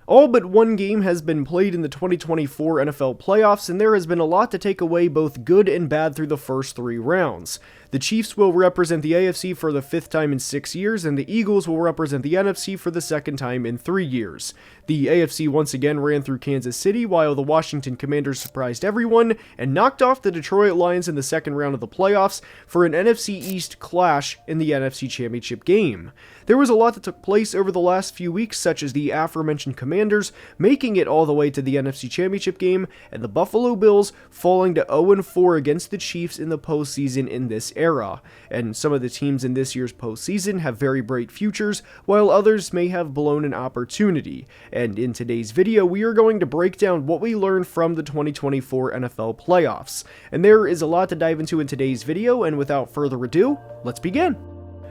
All but one game has been played in the 2024 NFL playoffs, and there has been a lot to take away, both good and bad, through the first 3 rounds. The Chiefs will represent the AFC for the 5th time in 6 years, and the Eagles will represent the NFC for the 2nd time in 3 years. The AFC once again ran through Kansas City, while the Washington Commanders surprised everyone and knocked off the Detroit Lions in the 2nd round of the playoffs for an NFC East clash in the NFC Championship game. There was a lot that took place over the last few weeks, such as the aforementioned Commanders making it all the way to the NFC Championship game, and the Buffalo Bills falling to 0-4 against the Chiefs in the postseason in this era. And some of the teams in this year's postseason have very bright futures, while others may have blown an opportunity. And in today's video, we are going to break down what we learned from the 2024 NFL playoffs. And there is a lot to dive into in today's video, and without further ado, let's begin.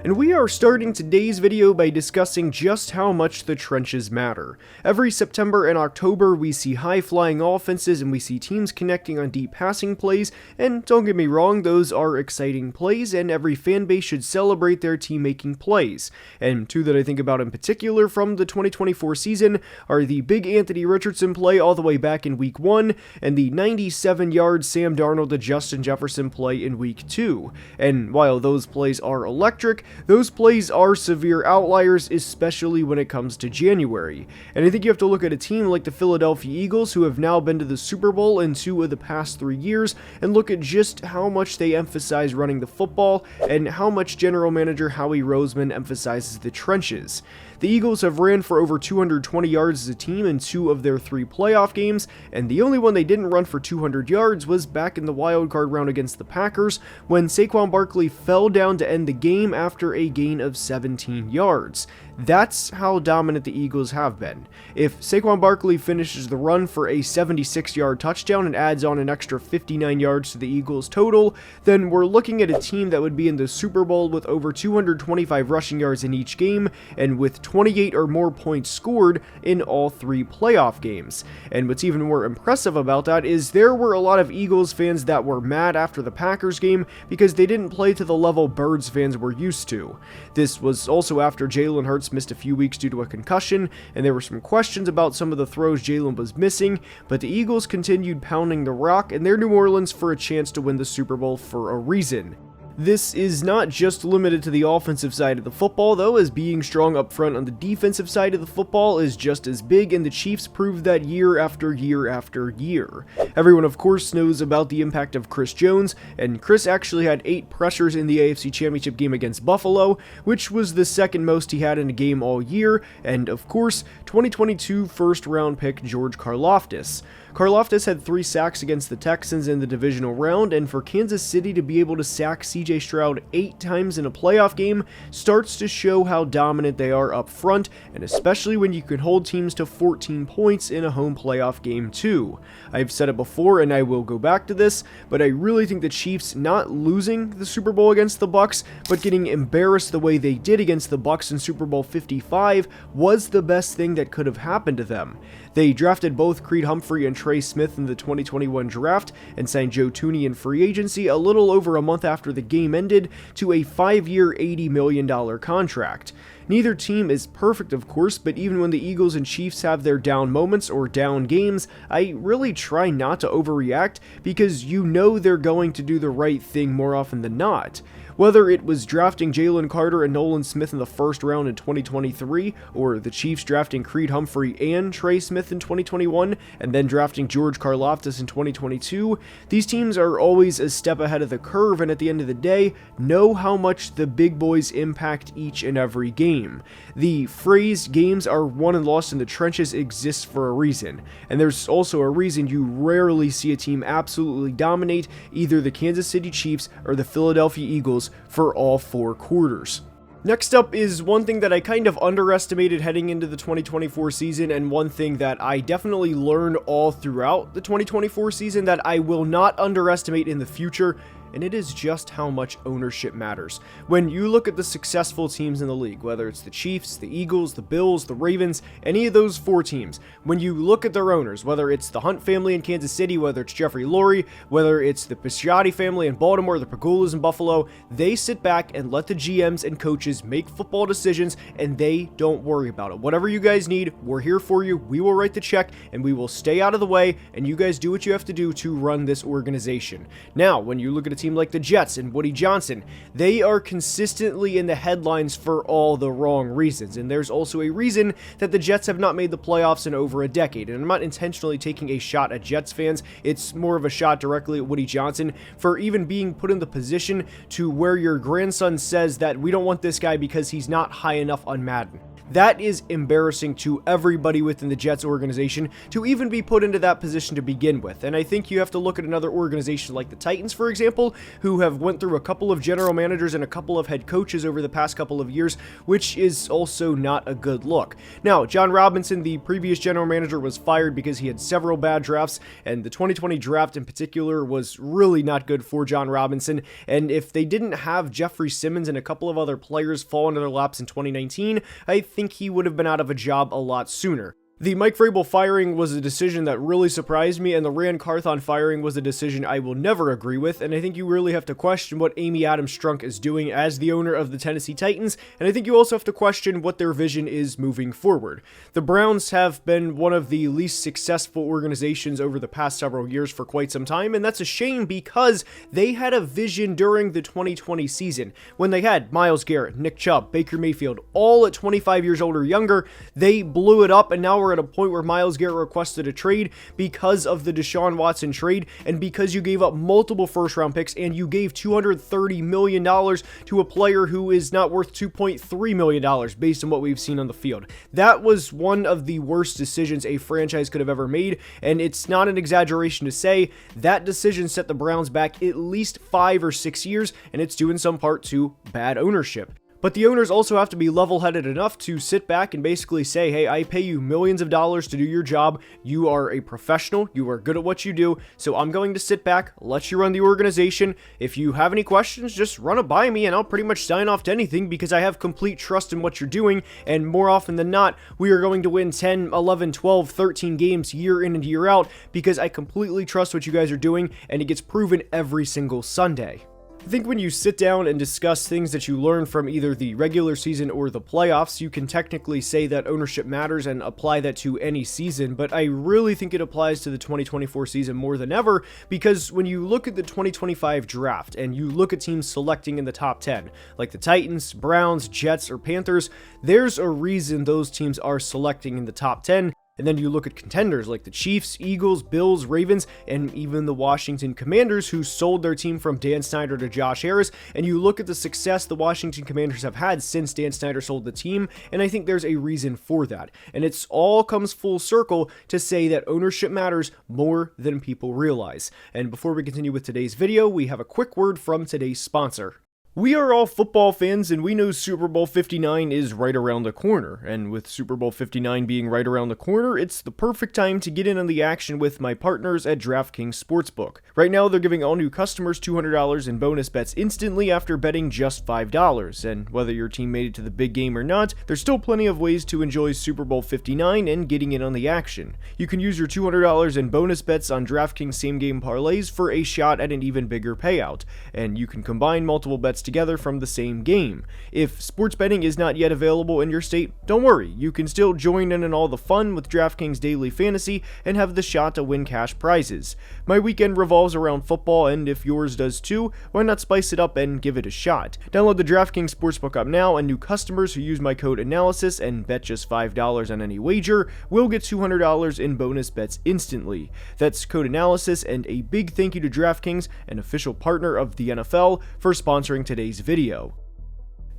And we are starting today's video by discussing just how much the trenches matter. Every September and October, we see high-flying offenses and we see teams connecting on deep passing plays, and don't get me wrong, those are exciting plays, and every fan base should celebrate their team making plays. And two that I think about in particular from the 2024 season are the big Anthony Richardson play all the way back in Week 1, and the 97-yard Sam Darnold to Justin Jefferson play in Week 2. And while those plays are electric, those plays are severe outliers, especially when it comes to January. And I think you have to look at a team like the Philadelphia Eagles, who have now been to the Super Bowl in 2 of the past 3 years, and look at just how much they emphasize running the football and how much general manager Howie Roseman emphasizes the trenches. The Eagles have ran for over 220 yards as a team in 2 of their 3 playoff games, and the only one they didn't run for 200 yards was back in the wildcard round against the Packers, when Saquon Barkley fell down to end the game after a gain of 17 yards. That's how dominant the Eagles have been. If Saquon Barkley finishes the run for a 76-yard touchdown and adds on an extra 59 yards to the Eagles total, then we're looking at a team that would be in the Super Bowl with over 225 rushing yards in each game, and with 28 or more points scored in all 3 playoff games. And what's even more impressive about that is there were a lot of Eagles fans that were mad after the Packers game because they didn't play to the level Birds fans were used to. This was also after Jalen Hurts missed a few weeks due to a concussion, and there were some questions about some of the throws Jalen was missing, but the Eagles continued pounding the rock in their New Orleans for a chance to win the Super Bowl for a reason. This is not just limited to the offensive side of the football, though, as being strong up front on the defensive side of the football is just as big, and the Chiefs proved that year after year after year. Everyone, of course, knows about the impact of Chris Jones, and Chris actually had 8 pressures in the AFC Championship game against Buffalo, which was the 2nd most he had in a game all year, and of course, 2022 first-round pick George Karlaftis. Karlaftis had 3 sacks against the Texans in the divisional round, and for Kansas City to be able to sack CJ Stroud 8 times in a playoff game starts to show how dominant they are up front, and especially when you can hold teams to 14 points in a home playoff game too. I've said it before and I will go back to this, but I really think the Chiefs not losing the Super Bowl against the Bucs, but getting embarrassed the way they did against the Bucs in Super Bowl 55 was the best thing that could have happened to them. They drafted both Creed Humphrey and Trey Smith in the 2021 draft, and signed Joe Thuney in free agency a little over a month after the game ended to a 5-year, $80 million contract. Neither team is perfect, of course, but even when the Eagles and Chiefs have their down moments or down games, I really try not to overreact, because you know they're going to do the right thing more often than not. Whether it was drafting Jalen Carter and Nolan Smith in the 1st round in 2023, or the Chiefs drafting Creed Humphrey and Trey Smith in 2021, and then drafting George Karlaftis in 2022, these teams are always a step ahead of the curve, and at the end of the day, know how much the big boys impact each and every game. The phrase "games are won and lost in the trenches" exists for a reason, and there's also a reason you rarely see a team absolutely dominate either the Kansas City Chiefs or the Philadelphia Eagles for all 4 quarters. Next up is one thing that I kind of underestimated heading into the 2024 season, and one thing that I definitely learned all throughout the 2024 season that I will not underestimate in the future, and it is just how much ownership matters. When you look at the successful teams in the league, whether it's the Chiefs, the Eagles, the Bills, the Ravens, any of those 4 teams, when you look at their owners, whether it's the Hunt family in Kansas City, whether it's Jeffrey Lurie, whether it's the Pisciotti family in Baltimore, the Pegulas in Buffalo, they sit back and let the GMs and coaches make football decisions, and they don't worry about it. Whatever you guys need, we're here for you. We will write the check, and we will stay out of the way, and you guys do what you have to do to run this organization. Now, when you look at a team like the Jets and Woody Johnson, they are consistently in the headlines for all the wrong reasons, and there's also a reason that the Jets have not made the playoffs in over a decade, and I'm not intentionally taking a shot at Jets fans. It's more of a shot directly at Woody Johnson for even being put in the position to where your grandson says that we don't want this guy because he's not high enough on Madden. That is embarrassing to everybody within the Jets organization to even be put into that position to begin with. And I think you have to look at another organization like the Titans, for example, who have went through a couple of general managers and a couple of head coaches over the past couple of years, which is also not a good look. Now, John Robinson, the previous general manager, was fired because he had several bad drafts, and the 2020 draft in particular was really not good for John Robinson. And if they didn't have Jeffrey Simmons and a couple of other players fall into their laps in 2019, I think he would have been out of a job a lot sooner. The Mike Vrabel firing was a decision that really surprised me, and the Rand Carthon firing was a decision I will never agree with, and I think you really have to question what Amy Adams Strunk is doing as the owner of the Tennessee Titans, and I think you also have to question what their vision is moving forward. The Browns have been one of the least successful organizations over the past several years for quite some time, and that's a shame because they had a vision during the 2020 season. When they had Myles Garrett, Nick Chubb, Baker Mayfield, all at 25 years old or younger, they blew it up, and now we're at a point where Myles Garrett requested a trade because of the Deshaun Watson trade, and because you gave up multiple first-round picks and you gave $230 million to a player who is not worth $2.3 million based on what we've seen on the field. That was one of the worst decisions a franchise could have ever made, and it's not an exaggeration to say that decision set the Browns back at least 5 or 6 years, and it's due in some part to bad ownership. But the owners also have to be level-headed enough to sit back and basically say, hey, I pay you millions of dollars to do your job. You are a professional. You are good at what you do. So I'm going to sit back, let you run the organization. If you have any questions, just run it by me and I'll pretty much sign off to anything because I have complete trust in what you're doing. And more often than not, we are going to win 10, 11, 12, 13 games year in and year out because I completely trust what you guys are doing, and it gets proven every single Sunday. I think when you sit down and discuss things that you learn from either the regular season or the playoffs, you can technically say that ownership matters and apply that to any season, but I really think it applies to the 2024 season more than ever, because when you look at the 2025 draft and you look at teams selecting in the top 10, like the Titans, Browns, Jets, or Panthers, there's a reason those teams are selecting in the top 10. And then you look at contenders like the Chiefs, Eagles, Bills, Ravens, and even the Washington Commanders, who sold their team from Dan Snyder to Josh Harris, and you look at the success the Washington Commanders have had since Dan Snyder sold the team, and I think there's a reason for that. And it's all comes full circle to say that ownership matters more than people realize. And before we continue with today's video, we have a quick word from today's sponsor. We are all football fans, and we know Super Bowl 59 is right around the corner, and with Super Bowl 59 being right around the corner, it's the perfect time to get in on the action with my partners at DraftKings Sportsbook. Right now, they're giving all new customers $200 in bonus bets instantly after betting just $5, and whether your team made it to the big game or not, there's still plenty of ways to enjoy Super Bowl 59 and getting in on the action. You can use your $200 in bonus bets on DraftKings same-game parlays for a shot at an even bigger payout, and you can combine multiple bets together from the same game. If sports betting is not yet available in your state, don't worry, you can still join in on all the fun with DraftKings Daily Fantasy and have the shot to win cash prizes. My weekend revolves around football, and if yours does too, why not spice it up and give it a shot? Download the DraftKings Sportsbook app now, and new customers who use my code analysis and bet just $5 on any wager will get $200 in bonus bets instantly. That's code analysis, and a big thank you to DraftKings, an official partner of the NFL, for sponsoring today's video.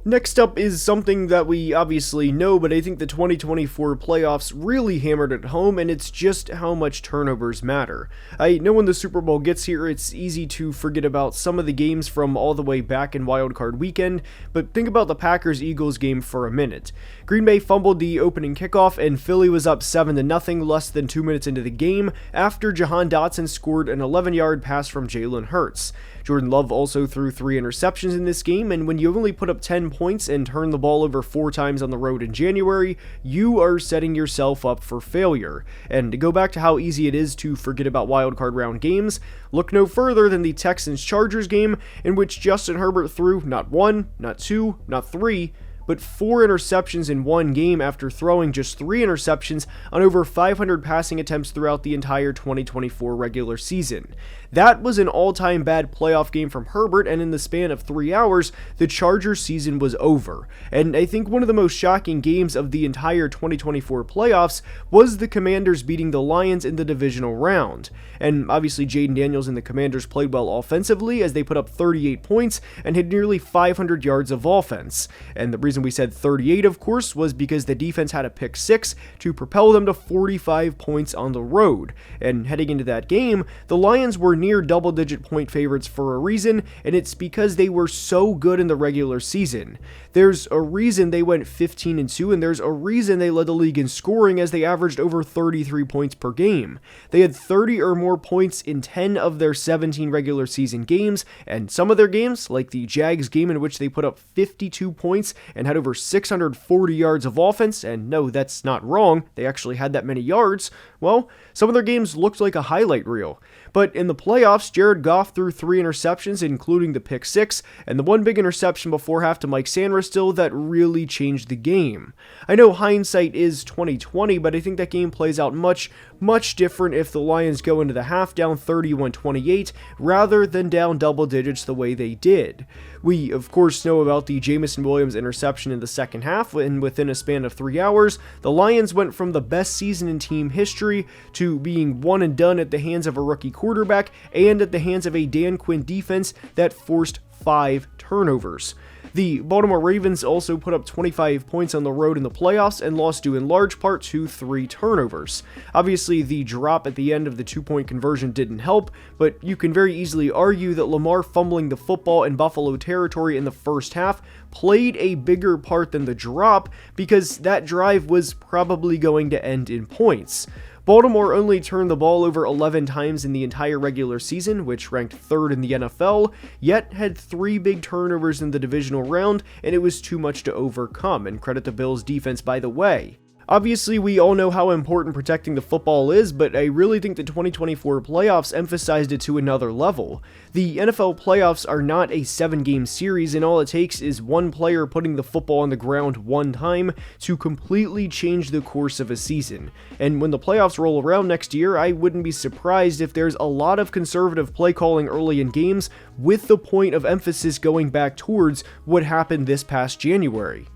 Next up is something that we obviously know, but I think the 2024 playoffs really hammered it home, and it's just how much turnovers matter. I know when the Super Bowl gets here, it's easy to forget about some of the games from all the way back in Wildcard Weekend, but think about the Packers-Eagles game for a minute. Green Bay fumbled the opening kickoff, and Philly was up 7-0 less than 2 minutes into the game after Jahan Dotson scored an 11-yard pass from Jalen Hurts. Jordan Love also threw 3 interceptions in this game, and when you only put up 10 points and turn the ball over 4 times on the road in January, you are setting yourself up for failure. And to go back to how easy it is to forget about wildcard round games, look no further than the Texans-Chargers game, in which Justin Herbert threw not 1, not 2, not 3, but 4 interceptions in one game after throwing just 3 interceptions on over 500 passing attempts throughout the entire 2024 regular season. That was an all-time bad playoff game from Herbert, and in the span of 3 hours, the Chargers season was over. And I think one of the most shocking games of the entire 2024 playoffs was the Commanders beating the Lions in the divisional round. And obviously Jaden Daniels and the Commanders played well offensively as they put up 38 points and had nearly 500 yards of offense. And the reason we said 38, of course, was because the defense had a pick 6 to propel them to 45 points on the road. And heading into that game, the Lions were near double-digit point favorites for a reason, and it's because they were so good in the regular season. There's a reason they went 15-2, and there's a reason they led the league in scoring as they averaged over 33 points per game. They had 30 or more points in 10 of their 17 regular season games, and some of their games, like the Jags game in which they put up 52 points and had over 640 yards of offense, and no, that's not wrong, they actually had that many yards, well, some of their games looked like a highlight reel. But in the playoffs, Jared Goff threw 3 interceptions, including the pick 6, and the one big interception before half to Mike Sanderstill that really changed the game. I know hindsight is 2020, but I think that game plays out much different if the Lions go into the half down 31-28 rather than down double digits the way they did. We, of course, know about the Jamison Williams interception in the second half, and within a span of 3 hours, the Lions went from the best season in team history to being one and done at the hands of a rookie quarterback and at the hands of a Dan Quinn defense that forced 5 turnovers. The Baltimore Ravens also put up 25 points on the road in the playoffs and lost due in large part to 3 turnovers. Obviously, the drop at the end of the 2-point conversion didn't help, but you can very easily argue that Lamar fumbling the football in Buffalo territory in the first half played a bigger part than the drop because that drive was probably going to end in points. Baltimore only turned the ball over 11 times in the entire regular season, which ranked 3rd in the NFL, yet had 3 big turnovers in the divisional round, and it was too much to overcome, and credit the Bills' defense by the way. Obviously, we all know how important protecting the football is, but I really think the 2024 playoffs emphasized it to another level. The NFL playoffs are not a 7-game series, and all it takes is one player putting the football on the ground one time to completely change the course of a season. And when the playoffs roll around next year, I wouldn't be surprised if there's a lot of conservative play calling early in games, with the point of emphasis going back towards what happened this past January.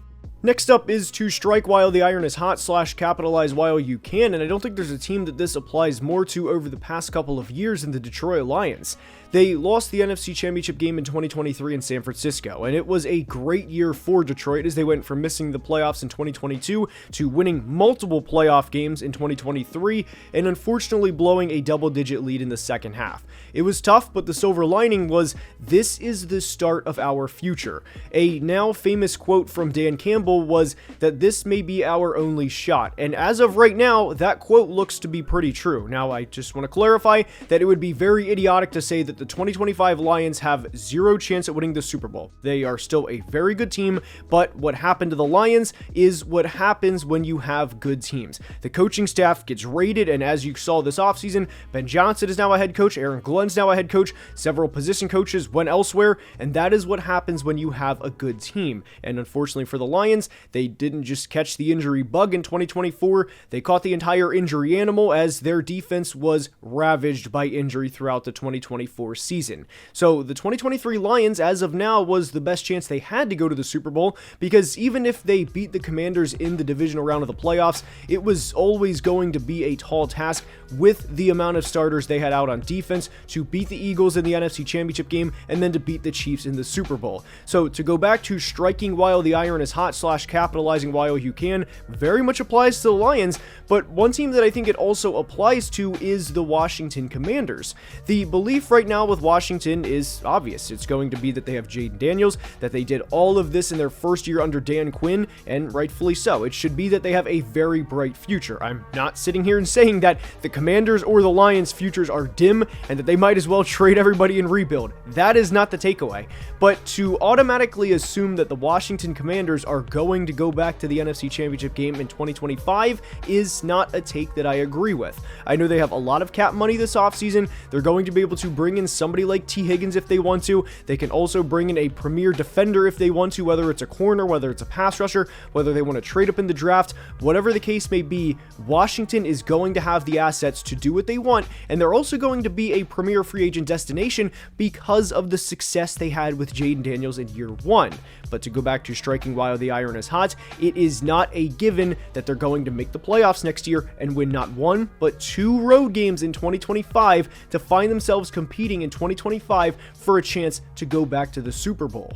Next up is to strike while the iron is hot / capitalize while you can, and I don't think there's a team that this applies more to over the past couple of years than the Detroit Lions. They lost the NFC Championship game in 2023 in San Francisco, and it was a great year for Detroit as they went from missing the playoffs in 2022 to winning multiple playoff games in 2023 and unfortunately blowing a double-digit lead in the second half. It was tough, but the silver lining was, this is the start of our future. A now famous quote from Dan Campbell was that this may be our only shot, and as of right now, that quote looks to be pretty true. Now, I just want to clarify that it would be very idiotic to say that the 2025 Lions have 0 chance at winning the Super Bowl. They are still a very good team, but what happened to the Lions is what happens when you have good teams. The coaching staff gets raided, and as you saw this offseason, Ben Johnson is now a head coach, Aaron Glenn's now a head coach, several position coaches went elsewhere, and that is what happens when you have a good team. And unfortunately for the Lions, Lions. They didn't just catch the injury bug in 2024, they caught the entire injury animal as their defense was ravaged by injury throughout the 2024 season. So the 2023 Lions, as of now, was the best chance they had to go to the Super Bowl, because even if they beat the Commanders in the divisional round of the playoffs, it was always going to be a tall task with the amount of starters they had out on defense to beat the Eagles in the NFC Championship game and then to beat the Chiefs in the Super Bowl. So to go back to striking while the iron is hot / capitalizing while you can very much applies to the Lions, but one team that I think it also applies to is the Washington Commanders. The belief right now with Washington is obvious. It's going to be that they have Jaden Daniels, that they did all of this in their first year under Dan Quinn, and rightfully so. It should be that they have a very bright future. I'm not sitting here and saying that the Commanders or the Lions' futures are dim and that they might as well trade everybody and rebuild. That is not the takeaway. But to automatically assume that the Washington Commanders are going to go back to the NFC Championship game in 2025 is not a take that I agree with. I know they have a lot of cap money this offseason. They're going to be able to bring in somebody like T. Higgins if they want to. They can also bring in a premier defender if they want to, whether it's a corner, whether it's a pass rusher, whether they want to trade up in the draft, whatever the case may be. Washington is going to have the assets to do what they want, and they're also going to be a premier free agent destination because of the success they had with Jaden Daniels in year one. But to go back to striking while the iron is hot, it is not a given that they're going to make the playoffs next year and win not one, but 2 road games in 2025 to find themselves competing in 2025 for a chance to go back to the Super Bowl.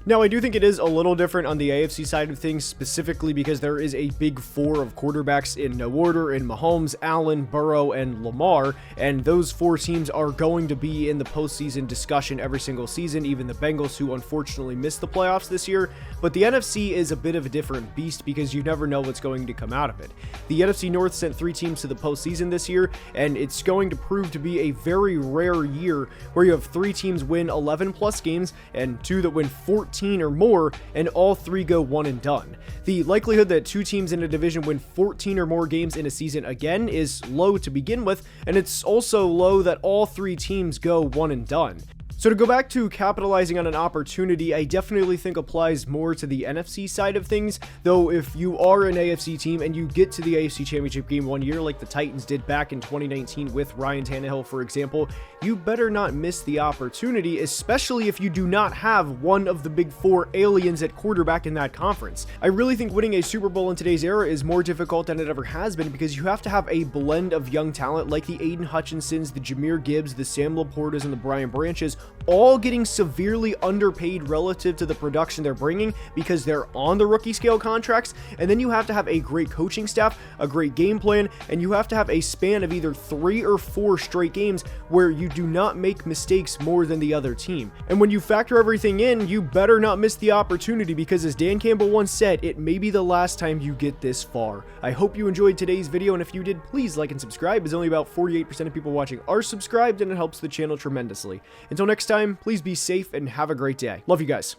Now, I do think it is a little different on the AFC side of things, specifically because there is a big 4 of quarterbacks in no order in Mahomes, Allen, Burrow, and Lamar, and those 4 teams are going to be in the postseason discussion every single season, even the Bengals, who unfortunately missed the playoffs this year. But the NFC is a bit of a different beast because you never know what's going to come out of it. The NFC North sent 3 teams to the postseason this year, and it's going to prove to be a very rare year where you have 3 teams win 11 plus games and 2 that win 14 or more, and all 3 go one and done. The likelihood that 2 teams in a division win 14 or more games in a season again is low to begin with, and it's also low that all 3 teams go one and done. So to go back to capitalizing on an opportunity, I definitely think applies more to the NFC side of things, though if you are an AFC team and you get to the AFC Championship game one year like the Titans did back in 2019 with Ryan Tannehill, for example, you better not miss the opportunity, especially if you do not have one of the big 4 aliens at quarterback in that conference. I really think winning a Super Bowl in today's era is more difficult than it ever has been because you have to have a blend of young talent like the Aiden Hutchinsons, the Jahmyr Gibbs, the Sam Laportas, and the Brian Branches, all getting severely underpaid relative to the production they're bringing because they're on the rookie scale contracts. And then you have to have a great coaching staff, a great game plan, and you have to have a span of either 3 or 4 straight games where you do not make mistakes more than the other team. And when you factor everything in, you better not miss the opportunity because, as Dan Campbell once said, it may be the last time you get this far. I hope you enjoyed today's video, and if you did, please like and subscribe, as only about 48% of people watching are subscribed, and it helps the channel tremendously. Until next time, please be safe and have a great day. Love you guys.